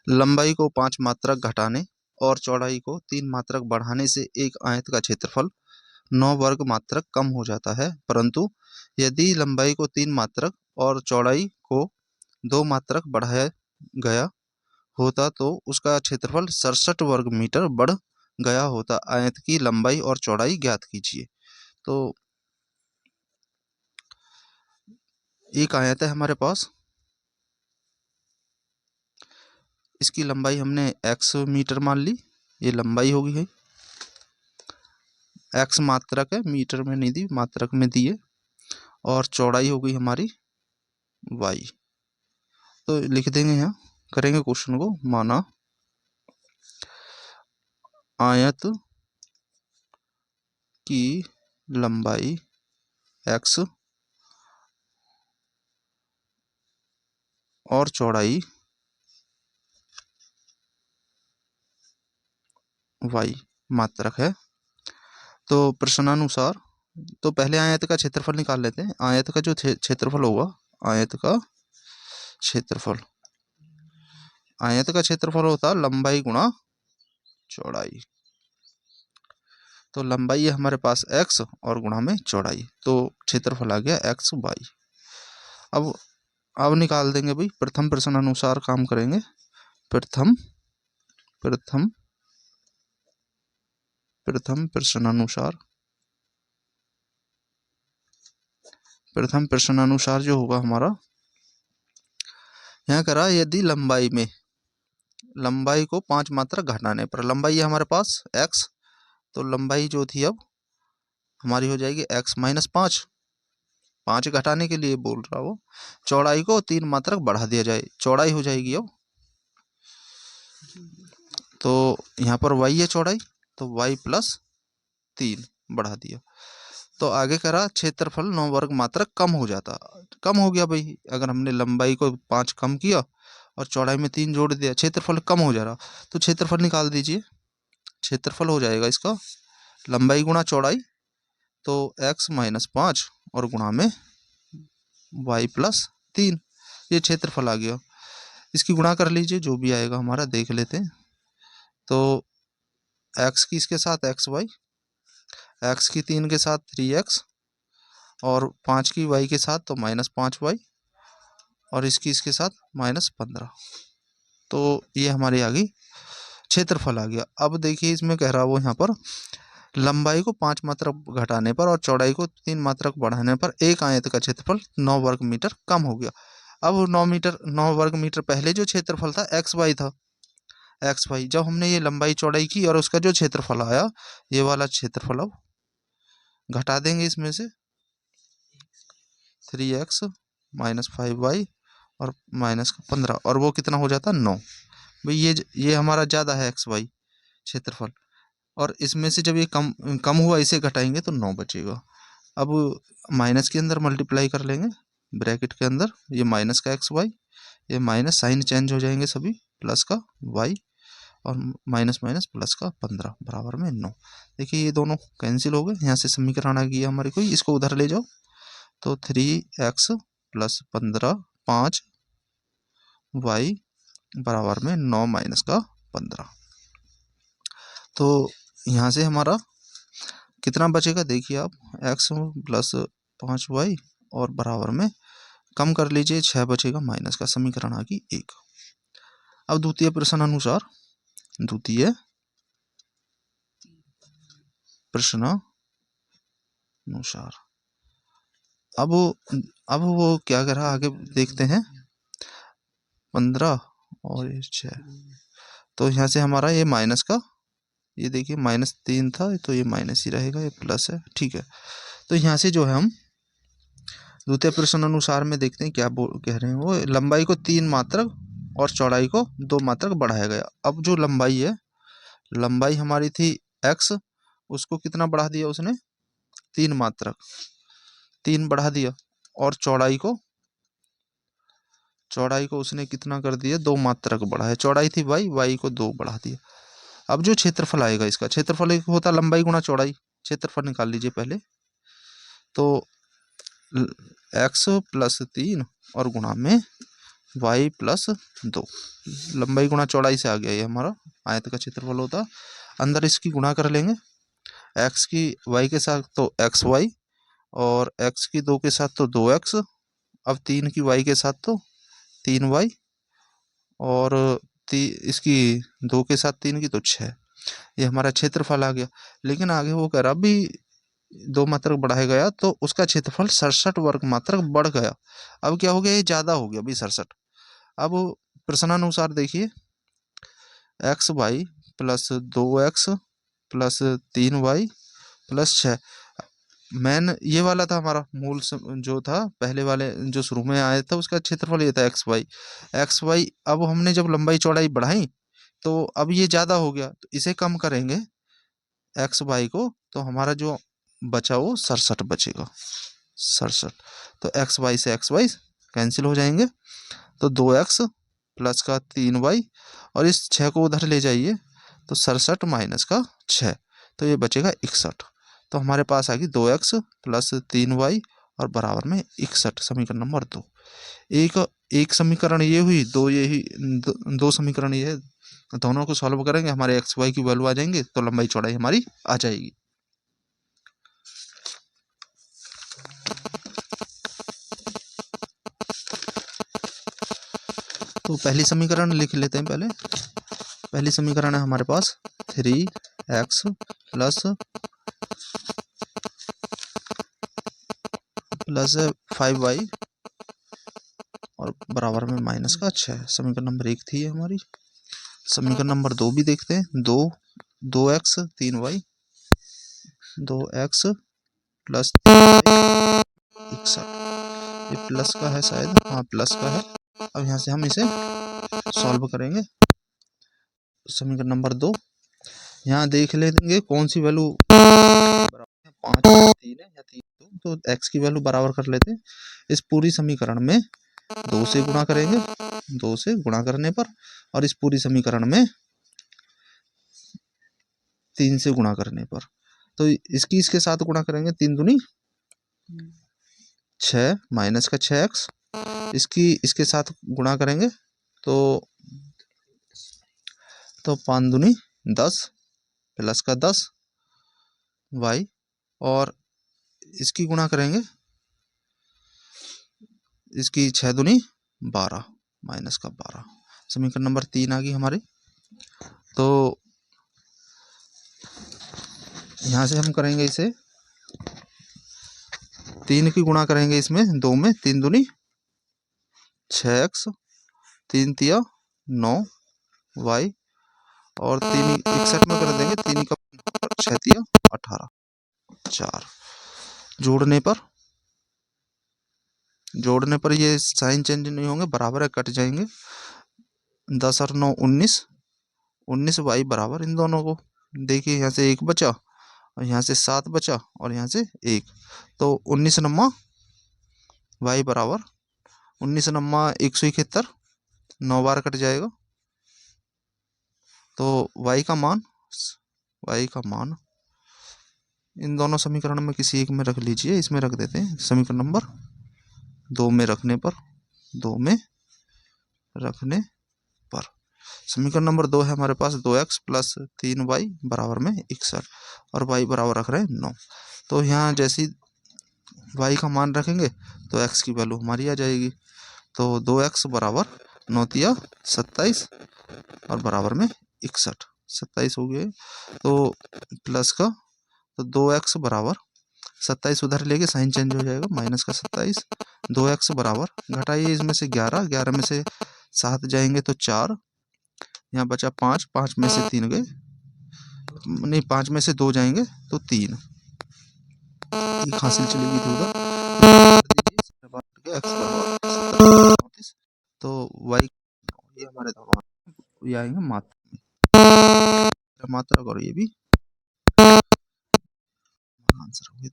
लंबाई को 5 मात्रक घटाने और चौड़ाई को 3 मात्रक बढ़ाने से एक आयत का क्षेत्रफल 9 वर्ग मात्रक कम हो जाता है, परंतु यदि लंबाई को 3 मात्रक और चौड़ाई को 2 मात्रक बढ़ाया गया होता तो उसका क्षेत्रफल 67 वर्ग मीटर बढ़ गया होता। आयत की लंबाई और चौड़ाई ज्ञात कीजिए। तो एक आयत है हमारे पास, इसकी लंबाई हमने x मीटर मान ली, ये लंबाई होगी है, x मात्रक है, मीटर में नहीं दी, मात्रक में दी है, और चौड़ाई हो गई हमारी y। तो लिख देंगे, यहाँ करेंगे क्वेश्चन को। माना आयत की लंबाई x और चौड़ाई y मात्रक है। तो प्रश्नानुसार, तो पहले आयत का क्षेत्रफल निकाल लेते हैं। आयत का जो क्षेत्रफल होगा, आयत का क्षेत्रफल होता है लंबाई गुणा चौड़ाई। तो लंबाई है हमारे पास x और गुणा में चौड़ाई, तो क्षेत्रफल आ गया x बाई। अब निकाल देंगे भाई, प्रथम प्रश्न अनुसार काम करेंगे। प्रथम प्रश्नानुसार जो होगा हमारा, यहाँ करा यदि लंबाई को 5 मात्रक घटाने पर, लंबाई है हमारे पास x, तो लंबाई जो थी अब हमारी हो जाएगी x माइनस 5 घटाने के लिए बोल रहा वो। चौड़ाई को 3 मात्रक बढ़ा दिया जाए, चौड़ाई हो जाएगी अब, तो यहाँ पर y है चौड़ाई, तो y प्लस 3 बढ़ा दिया। तो आगे करा क्षेत्रफल 9 वर्ग मात्रक कम हो जाता, कम हो गया भाई। अगर हमने लंबाई को 5 कम किया और चौड़ाई में 3 जोड़ दिया, क्षेत्रफल कम हो जा रहा, तो क्षेत्रफल निकाल दीजिए। क्षेत्रफल हो जाएगा इसका लंबाई गुणा चौड़ाई, तो x माइनस 5 और गुणा में y प्लस 3, ये क्षेत्रफल आ गया। इसकी गुणा कर लीजिए, जो भी आएगा हमारा देख लेते हैं। तो x की इसके साथ xy, x की 3 के साथ 3x, और 5 की y के साथ तो माइनस 5y, और इसके साथ माइनस 15। तो ये हमारी आ गई, क्षेत्रफल आ गया। अब देखिए इसमें कह रहा वो यहाँ पर लंबाई को 5 मात्रक घटाने पर और चौड़ाई को 3 मात्रक बढ़ाने पर एक आयत का क्षेत्रफल 9 वर्ग मीटर कम हो गया। अब 9 वर्ग मीटर पहले जो क्षेत्रफल था xy था, xy जब हमने ये लंबाई चौड़ाई की और उसका जो क्षेत्रफल आया, ये वाला क्षेत्रफल अब घटा देंगे इसमें से 3x माइनस 5y और माइनस 15, और वो कितना हो जाता 9। भाई ये हमारा ज़्यादा है xy क्षेत्रफल, और इसमें से जब ये कम हुआ, इसे घटाएंगे तो 9 बचेगा। अब माइनस के अंदर मल्टीप्लाई कर लेंगे, ब्रैकेट के अंदर ये माइनस का xy, ये माइनस साइन चेंज हो जाएंगे सभी, प्लस का y और माइनस माइनस प्लस का 15 बराबर में 9। देखिए ये दोनों कैंसिल हो गए, यहाँ से समीकरण आ गया हमारी कोई, इसको उधर ले जाओ, तो 3x प्लस 15 5y बराबर में 9 माइनस का 15। तो यहाँ से हमारा कितना बचेगा, देखिए आप, x प्लस 5y और बराबर में कम कर लीजिए 6 बचेगा, माइनस का, समीकरण आ गई 1। अब द्वितीय प्रश्न अनुसार, अब वो क्या कर रहा, आगे देखते हैं। 15 और 6, तो यहाँ से हमारा ये माइनस का, ये देखिए -3 था, तो ये माइनस ही रहेगा, ये प्लस है, ठीक है। तो यहाँ से जो है हम द्वितीय प्रश्न अनुसार में देखते हैं क्या कह रहे हैं वो, लंबाई को 3 मात्रक और चौड़ाई को 2 मात्रक बढ़ाया गया। अब जो लंबाई है, लंबाई हमारी थी x, उसको कितना बढ़ा दिया उसने, 3 मात्रक, 3 बढ़ा दिया, और चौड़ाई को उसने कितना कर दिया, 2 मात्रक बढ़ाया। चौड़ाई थी y को 2 बढ़ा दिया। अब जो क्षेत्रफल आएगा, इसका क्षेत्रफल एक होता लंबाई गुणा चौड़ाई, क्षेत्रफल निकाल लीजिए पहले। तो x प्लस 3 और गुणा में y प्लस 2, लंबाई गुणा चौड़ाई से आ गया ये हमारा आयत का क्षेत्रफल होता। अंदर इसकी गुणा कर लेंगे, x की y के साथ तो एक्स वाई, और x की 2 के साथ तो 2x, अब 3 की y के साथ तो 3y, और इसकी 2 के साथ 3 की तो 6। ये हमारा क्षेत्रफल आ गया। लेकिन आगे वो कह रहा अभी 2 मात्रक बढ़ाया गया तो उसका क्षेत्रफल 67 वर्ग मात्रक बढ़ गया। अब क्या हो गया, ये ज्यादा हो गया अभी 67। अब प्रश्नानुसार देखिए, x y plus 2x plus 3y plus 6, मैन ये वाला था हमारा मूल जो था पहले वाले जो शुरू में आया था उसका क्षेत्रफल ये था एक्स वाई। अब हमने जब लंबाई चौड़ाई बढ़ाई तो अब ये ज्यादा हो गया, तो इसे कम करेंगे एक्स वाई को, तो हमारा जो बचा वो 67 बचेगा, 67। तो एक्स वाई से एक्स वाई कैंसिल हो जाएंगे, तो 2x प्लस का 3y, और इस 6 को उधर ले जाइए तो 67 माइनस का 6, तो ये बचेगा 61। तो हमारे पास आ गई 2x प्लस 3y और बराबर में 61, समीकरण नंबर 2। एक समीकरण ये हुई, दो ये ही, दो समीकरण ये है, दोनों को सॉल्व करेंगे हमारे एक्स वाई की वैल्यू आ जाएंगे, तो लंबाई चौड़ाई हमारी आ जाएगी। तो पहली समीकरण लिख लेते हैं पहले। पहली समीकरण है हमारे पास 3x प्लस 5y और बराबर में माइनस का 6, समीकरण नंबर 1 थी हमारी। समीकरण नंबर 2 भी देखते हैं। 2x 3y, 2x प्लस 61, ये प्लस का है शायद, हाँ प्लस का है। अब यहाँ से हम इसे सॉल्व करेंगे। समीकरण नंबर 2, यहाँ देख लेंगे कौन सी वैल्यू बराबर है, 5 3 है या 3 2, तो x की वैल्यू बराबर कर लेते हैं। इस पूरी समीकरण में 2 से गुणा करेंगे, 2 से गुणा करने पर, और इस पूरी समीकरण में 3 से गुणा करने पर, तो इसकी इसके साथ गुणा करेंगे, 3 दूनी 6 माइनस का 6x, इसकी इसके साथ गुणा करेंगे तो 5 दूनी 10 प्लस का 10 y, और इसकी गुणा करेंगे, इसकी 6 दूनी 12 माइनस का 12, समीकरण नंबर 3 आ गई हमारी। तो यहाँ से हम करेंगे इसे 3 की गुणा करेंगे इसमें 2 में, 3 दूनी 6x, 3 तिया 9y, और 3 61 में कर देंगे, 3 का 6 तिया 18, 4। जोड़ने पर ये साइन चेंज नहीं होंगे, बराबर है, कट जाएंगे। 10 और 9 19, 19y बराबर इन दोनों को देखिए, यहाँ से 1 बचा और यहाँ से 7 बचा और यहाँ से 1, तो 19 नम्मा y बराबर 19 नम्मा 171, 9 बार कट जाएगा, तो y का मान इन दोनों समीकरण में किसी एक में रख लीजिए, इसमें रख देते हैं, समीकरण नंबर 2 में रखने पर, 2 में रखने पर समीकरण नंबर 2 है हमारे पास 2x प्लस 3y बराबर में 61, और y बराबर रख रहे हैं 9। तो यहाँ जैसी y का मान रखेंगे तो x की वैल्यू हमारी आ जाएगी, तो 2x बराबर 9 तिया 27 और बराबर में 61, 27 हो गए, तो प्लस का, तो 2x बराबर 27 उधर लेके साइन चेंज हो जाएगा, माइनस का 27, 2x बराबर, घटाइए इसमें से 11, 11 में से 7 जाएंगे तो 4, यहाँ बचा 5, 5 में से 3 गए, नहीं 5 में से 2 जाएंगे तो 3, एक हासिल चली गई थी उधर, तो y ये हमारे दोनों ये आएंगे मात्रा, और ये भी आंसर हो गया।